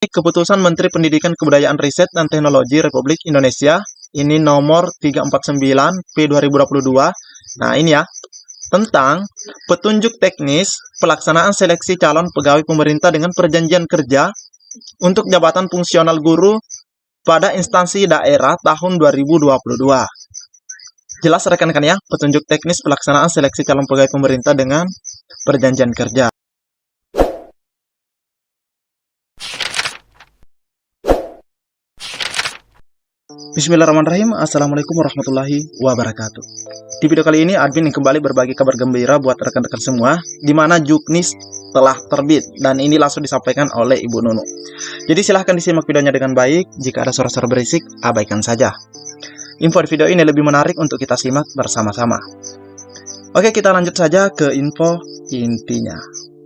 Keputusan Menteri Pendidikan Kebudayaan Riset dan Teknologi Republik Indonesia ini nomor 349 P 2022. Nah, ini ya, tentang petunjuk teknis pelaksanaan seleksi calon pegawai pemerintah dengan perjanjian kerja untuk jabatan fungsional guru pada instansi daerah tahun 2022. Jelas rekan-rekan ya, petunjuk teknis pelaksanaan seleksi calon pegawai pemerintah dengan perjanjian kerja. Bismillahirrahmanirrahim. Assalamualaikum warahmatullahi wabarakatuh. Di video kali ini admin kembali berbagi kabar gembira buat rekan-rekan semua, di mana Juknis telah terbit dan ini langsung disampaikan oleh Ibu Nunu. Jadi silahkan disimak videonya dengan baik. Jika ada suara-suara berisik, abaikan saja. Info di video ini lebih menarik untuk kita simak bersama-sama. Oke, kita lanjut saja ke info intinya.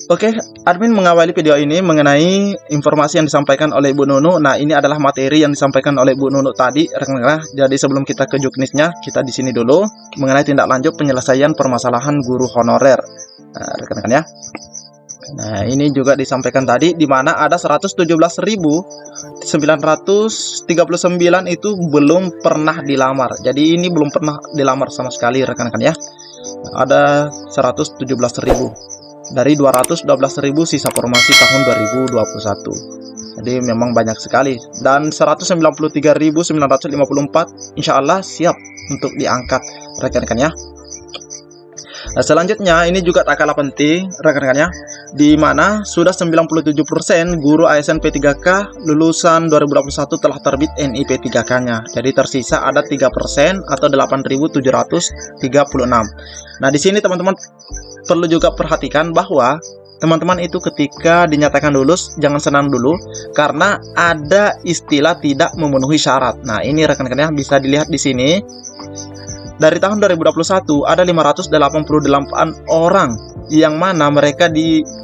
Oke, admin mengawali video ini mengenai informasi yang disampaikan oleh Ibu Nunu. Nah, ini adalah materi yang disampaikan oleh Ibu Nunu tadi, rekan-rekan. Jadi sebelum kita ke Juknisnya, kita di sini dulu mengenai tindak lanjut penyelesaian permasalahan guru honorer. Nah, rekan-rekan ya. Nah, ini juga disampaikan tadi, di mana ada 117.939 itu belum pernah dilamar. Jadi ini belum pernah dilamar sama sekali, rekan-rekan ya. Ada 117.000. Dari 212.000 sisa formasi tahun 2021. Jadi memang banyak sekali. Dan 193.954 insya Allah siap untuk diangkat, rekan-rekan ya. Nah, selanjutnya ini juga tak kalah penting, rekan-rekan ya, di mana sudah 97% guru ASN P3K lulusan 2021 telah terbit NIP 3K-nya. Jadi tersisa ada 3% atau 8.736. Nah, di sini teman-teman perlu juga perhatikan bahwa teman-teman itu ketika dinyatakan lulus jangan senang dulu karena ada istilah tidak memenuhi syarat. Nah, ini rekan-rekan ya, bisa dilihat di sini. Dari tahun 2021 ada 588 orang yang mana mereka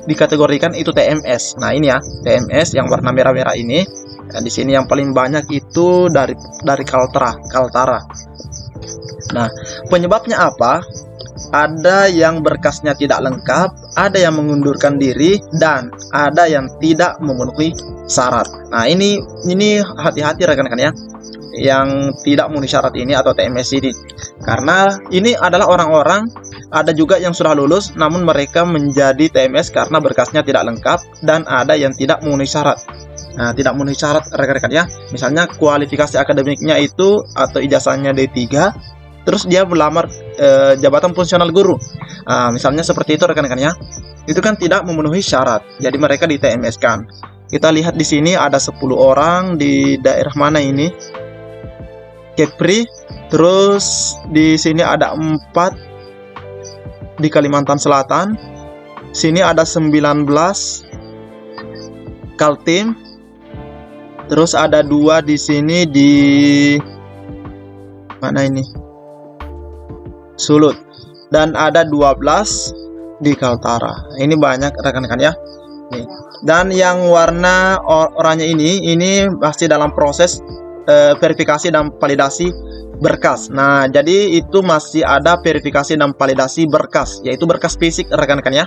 dikategorikan itu TMS. Nah, ini ya, TMS yang warna merah-merah ini. Nah, di sini yang paling banyak itu dari Kaltara. Nah, penyebabnya apa? Ada yang berkasnya tidak lengkap, ada yang mengundurkan diri, dan ada yang tidak memenuhi syarat. Nah, ini hati-hati rekan-rekan ya, yang tidak memenuhi syarat ini atau TMS ini. Karena ini adalah orang-orang, ada juga yang sudah lulus, namun mereka menjadi TMS karena berkasnya tidak lengkap, dan ada yang tidak memenuhi syarat. Nah, tidak memenuhi syarat rekan-rekan ya. Misalnya kualifikasi akademiknya itu atau ijazahnya D3, terus dia melamar jabatan fungsional guru. Misalnya seperti itu rekan-rekan ya. Itu kan tidak memenuhi syarat. Jadi mereka di TMS kan. Kita lihat di sini ada 10 orang di daerah mana ini? Kepri. Terus di sini ada 4 di Kalimantan Selatan. Sini ada 19 Kaltim. Terus ada 2 di sini di mana ini? Sulut, dan ada 12 di Kaltara. Ini banyak rekan-rekan ya. Nih. Dan yang warna oranye ini masih dalam proses verifikasi dan validasi berkas. Nah, jadi itu masih ada verifikasi dan validasi berkas, yaitu berkas fisik rekan-rekan ya.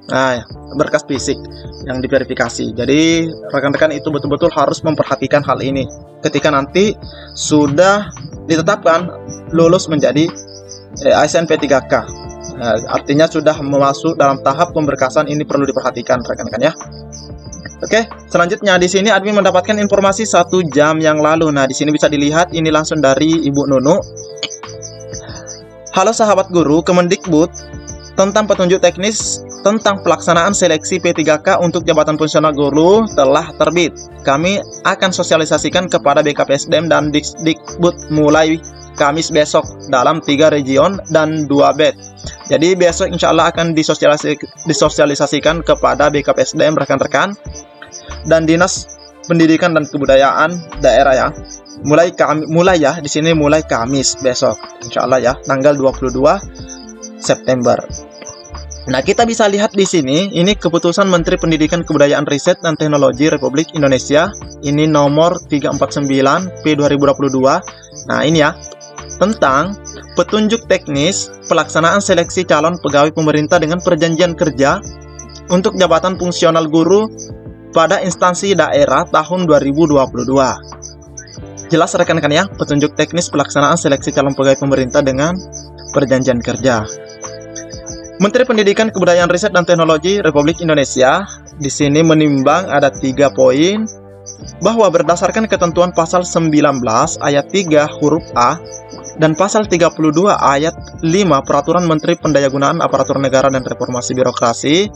Nah, berkas fisik yang diverifikasi. Jadi rekan-rekan itu betul-betul harus memperhatikan hal ini ketika nanti sudah ditetapkan lulus menjadi ASN P3K. Artinya sudah masuk dalam tahap pemberkasan, ini perlu diperhatikan rekan-rekan ya. Oke, selanjutnya di sini admin mendapatkan informasi 1 jam yang lalu. Nah, di sini bisa dilihat ini langsung dari Ibu Nunu. Halo sahabat guru, Kemendikbud tentang petunjuk teknis tentang pelaksanaan seleksi P3K untuk jabatan fungsional guru telah terbit. Kami akan sosialisasikan kepada BKPSDM dan Dikbud mulai Kamis besok dalam 3 region dan 2 bed. Jadi besok insya Allah akan disosialisasikan kepada BKPSDM rekan-rekan dan Dinas Pendidikan dan Kebudayaan daerah ya. Mulai ya, di sini mulai Kamis besok insya Allah ya, tanggal 22 September. Nah, kita bisa lihat di sini, ini keputusan Menteri Pendidikan Kebudayaan Riset dan Teknologi Republik Indonesia, ini nomor 349 P 2022. Nah, ini ya, tentang petunjuk teknis pelaksanaan seleksi calon pegawai pemerintah dengan perjanjian kerja untuk jabatan fungsional guru pada instansi daerah tahun 2022. Jelas rekan-rekan ya, petunjuk teknis pelaksanaan seleksi calon pegawai pemerintah dengan perjanjian kerja. Menteri Pendidikan, Kebudayaan, Riset, dan Teknologi Republik Indonesia di sini menimbang ada 3 poin bahwa berdasarkan ketentuan pasal 19 ayat 3 huruf A dan pasal 32 ayat 5 Peraturan Menteri Pendayagunaan Aparatur Negara dan Reformasi Birokrasi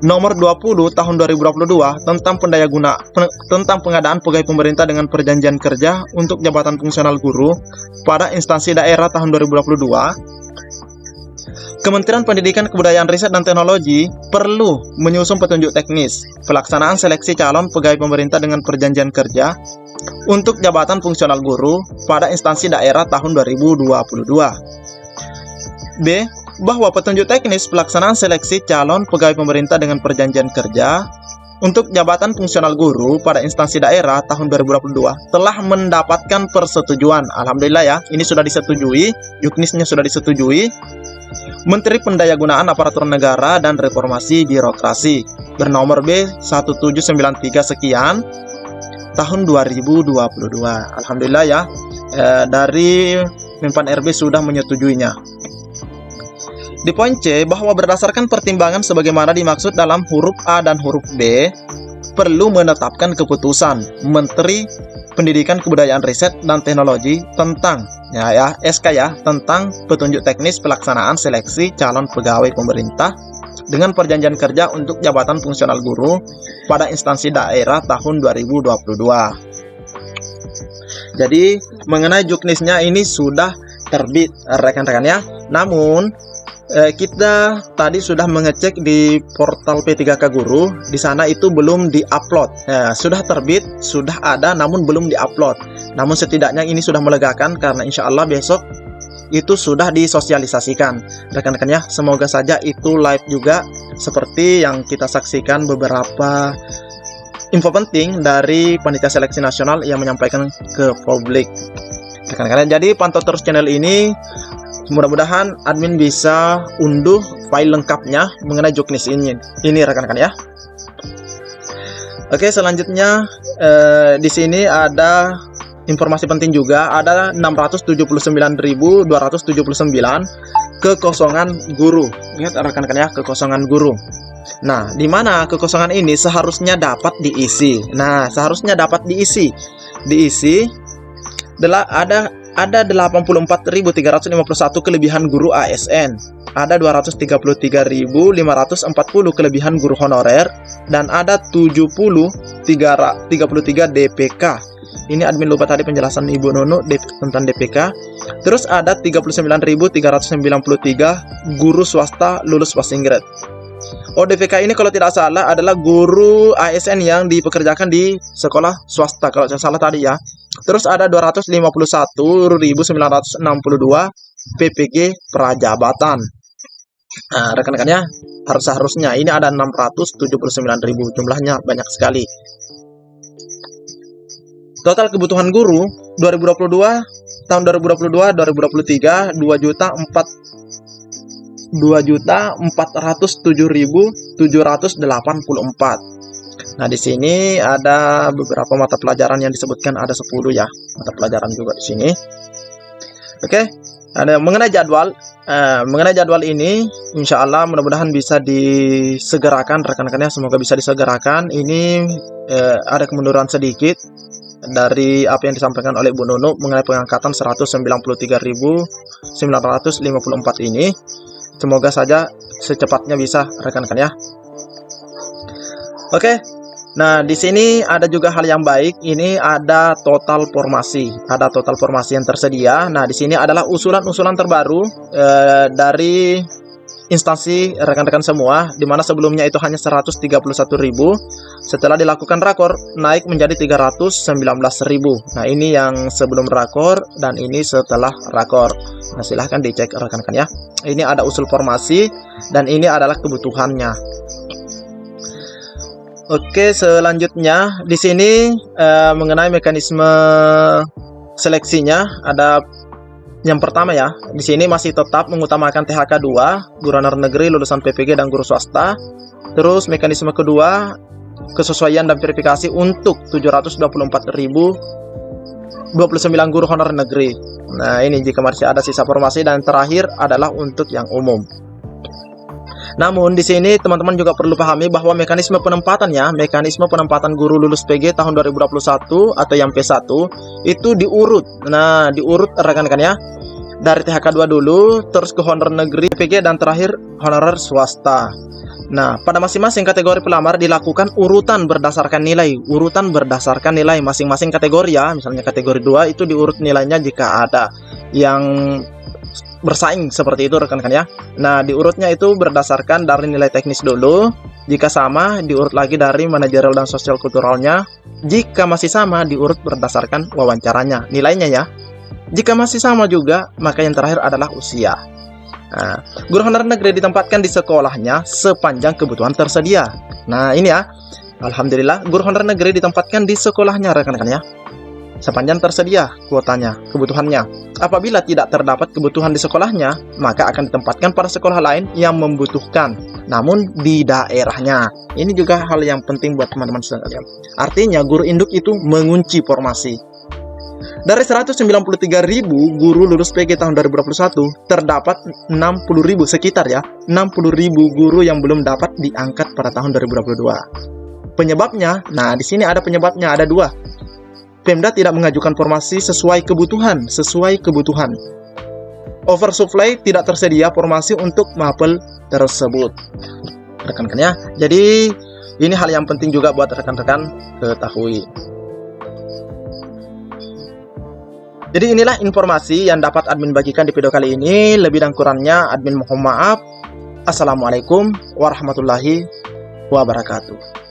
Nomor 20 tahun 2022 tentang tentang pengadaan pegawai pemerintah dengan perjanjian kerja untuk jabatan fungsional guru pada instansi daerah tahun 2022, Kementerian Pendidikan, Kebudayaan, Riset, dan Teknologi perlu menyusun petunjuk teknis pelaksanaan seleksi calon pegawai pemerintah dengan perjanjian kerja untuk jabatan fungsional guru pada instansi daerah tahun 2022. B. Bahwa petunjuk teknis pelaksanaan seleksi calon pegawai pemerintah dengan perjanjian kerja untuk jabatan fungsional guru pada instansi daerah tahun 2022 telah mendapatkan persetujuan. Alhamdulillah ya, ini sudah disetujui, juknisnya sudah disetujui Menteri Pendayagunaan Aparatur Negara dan Reformasi Birokrasi bernomor B1793 sekian tahun 2022. Alhamdulillah ya, dari Menpan RB sudah menyetujuinya. Di poin C, bahwa berdasarkan pertimbangan sebagaimana dimaksud dalam huruf A dan huruf B, perlu menetapkan keputusan Menteri Pendidikan, Kebudayaan, Riset, dan Teknologi tentang SK tentang petunjuk teknis pelaksanaan seleksi calon pegawai pemerintah dengan perjanjian kerja untuk jabatan fungsional guru pada instansi daerah tahun 2022. Jadi mengenai juknisnya ini sudah terbit rekan-rekan ya. Namun kita tadi sudah mengecek di portal P3K Guru, di sana itu belum diupload. Sudah terbit, sudah ada, namun belum diupload. Namun setidaknya ini sudah melegakan karena insya Allah besok itu sudah disosialisasikan. Rekan-rekan ya, semoga saja itu live juga seperti yang kita saksikan beberapa info penting dari Panitia Seleksi Nasional yang menyampaikan ke publik. Rekan-rekan, jadi pantau terus channel ini. Mudah-mudahan admin bisa unduh file lengkapnya mengenai juknis ini rekan-rekan ya. Oke, selanjutnya di sini ada informasi penting juga, ada 679.279 kekosongan guru. Lihat rekan-rekan ya, kekosongan guru. Nah, di mana kekosongan ini seharusnya dapat diisi. Nah, seharusnya dapat diisi ada 84.351 kelebihan guru ASN, ada 233.540 kelebihan guru honorer, dan ada 33 DPK. Ini admin lupa tadi penjelasan Ibu Nunu tentang DPK. Terus ada 39.393 guru swasta lulus passing grade. DPK ini kalau tidak salah adalah guru ASN yang dipekerjakan di sekolah swasta kalau saya salah tadi ya. Terus ada 251.962 PPG prajabatan. Nah, rekan-rekannya harusnya ini ada 679.000, jumlahnya banyak sekali. Total kebutuhan guru 2022 tahun 2022-2023 2.407.784. Nah, di sini ada beberapa mata pelajaran yang disebutkan, ada 10 ya mata pelajaran juga di sini. Oke, ada mengenai jadwal. Mengenai jadwal ini, insya Allah mudah-mudahan bisa disegerakan rekan-rekannya, semoga bisa disegerakan. Ini ada kemunduran sedikit dari apa yang disampaikan oleh Bu Nunu mengenai pengangkatan 193.954 ini. Semoga saja secepatnya bisa rekan-rekan ya. Oke. Nah, di sini ada juga hal yang baik. Ini ada total formasi. Ada total formasi yang tersedia. Nah, di sini adalah usulan-usulan terbaru dari instansi rekan-rekan semua, di mana sebelumnya itu hanya 131.000. Setelah dilakukan rakor, naik menjadi 319.000. Nah, ini yang sebelum rakor dan ini setelah rakor. Nah, silahkan dicek rekan-rekan ya. Ini ada usul formasi dan ini adalah kebutuhannya. Oke, selanjutnya di sini mengenai mekanisme seleksinya ada yang pertama ya. Di sini masih tetap mengutamakan THK 2, guru honorer negeri, lulusan PPG dan guru swasta. Terus mekanisme kedua kesesuaian dan verifikasi untuk 724.029 guru honorer negeri. Nah, ini jika masih ada sisa formasi, dan terakhir adalah untuk yang umum. Namun di sini teman-teman juga perlu pahami bahwa mekanisme penempatan guru lulus PG tahun 2021 atau yang P1 itu diurut. Nah, diurut rekan-rekan ya. Dari THK2 dulu, terus ke honorer negeri, PG, dan terakhir honorer swasta. Nah, pada masing-masing kategori pelamar dilakukan urutan berdasarkan nilai masing-masing kategori ya. Misalnya kategori 2 itu diurut nilainya jika ada yang bersaing seperti itu rekan-rekan ya. Nah, diurutnya itu berdasarkan dari nilai teknis dulu. Jika sama, diurut lagi dari manajerial dan sosial kulturalnya. Jika masih sama, diurut berdasarkan wawancaranya, nilainya ya. Jika masih sama juga, maka yang terakhir adalah usia. Nah, guru honorer negeri ditempatkan di sekolahnya sepanjang kebutuhan tersedia. Nah, ini ya. Alhamdulillah, guru honorer negeri ditempatkan di sekolahnya rekan-rekan ya. Sepanjang tersedia kuotanya, kebutuhannya. Apabila tidak terdapat kebutuhan di sekolahnya, maka akan ditempatkan pada sekolah lain yang membutuhkan, namun di daerahnya. Ini juga hal yang penting buat teman-teman sekalian. Artinya, guru induk itu mengunci formasi. Dari 193.000 guru lulus PG tahun 2021, terdapat 60.000 sekitar ya, 60.000 guru yang belum dapat diangkat pada tahun 2022. Penyebabnya, nah di sini ada penyebabnya, ada dua. Pemda tidak mengajukan formasi sesuai kebutuhan. Oversupply, tidak tersedia formasi untuk mapel tersebut. Rekan-rekan ya. Jadi ini hal yang penting juga buat rekan-rekan ketahui. Jadi inilah informasi yang dapat admin bagikan di video kali ini. Lebih dan kurangnya admin mohon maaf. Assalamualaikum warahmatullahi wabarakatuh.